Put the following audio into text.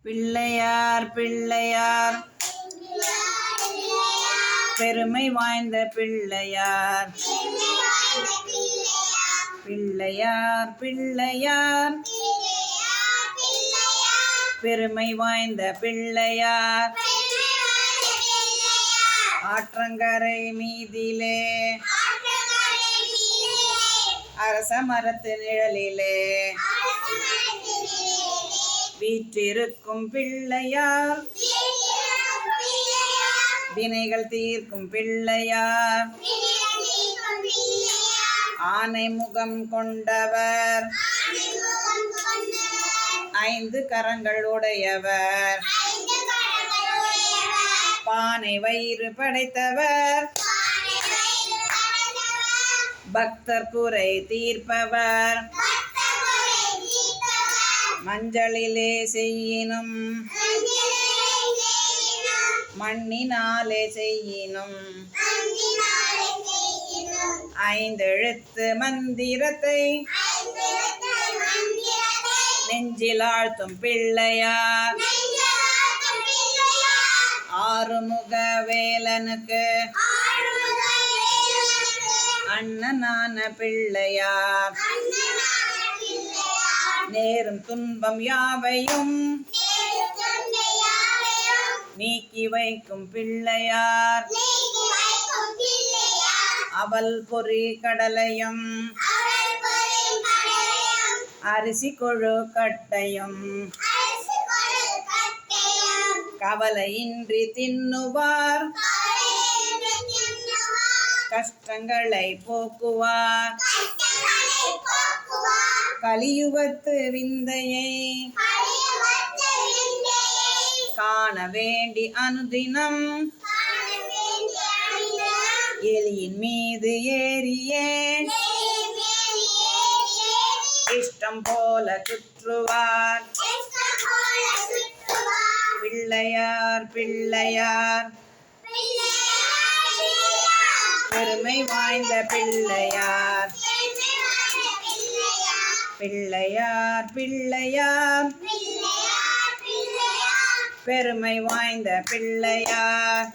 பிள்ளையார் பிள்ளையார் பெருமை வாய்ந்த பிள்ளையார் பிள்ளையார் பிள்ளையார் பெருமை வாய்ந்த பிள்ளையார் ஆற்றங்கரை மீதிலே அரச மரத்து நிழலிலே வீற்றிருக்கும் பிள்ளையார் வினைகள் தீர்க்கும் பிள்ளையார் ஆனை முகம் கொண்டவர் ஐந்து கரங்கள் உடையவர் பானை வயிறு படைத்தவர் பக்தர் குறை தீர்ப்பவர் மஞ்சளிலே செய்யினும் மண்ணினாலே செய்யினும் ஐந்தெழுத்து மந்திரத்தை நெஞ்சில் ஆழ்த்தும் பிள்ளையார் ஆறுமுக வேலனுக்கு அண்ணனான பிள்ளையார் நேரும் துன்பம் யாவையும் நீக்கி வைக்கும் பிள்ளையார் அவல் பொறி கடலையும் அரிசி கொழு கட்டையும் கவலையின்றி தின்னுவார் கஷ்டங்களை போக்குவார் கலியுகத்து விந்தையை காண வேண்டி அனுதினம் எலியின் மீது ஏறியே இஷ்டம் போல சுற்றுவார் பிள்ளையார் பிள்ளையார் பெருமை வாய்ந்த பிள்ளையார் பிள்ளையார் பிள்ளையார் பெருமை வாய்ந்த பிள்ளையார்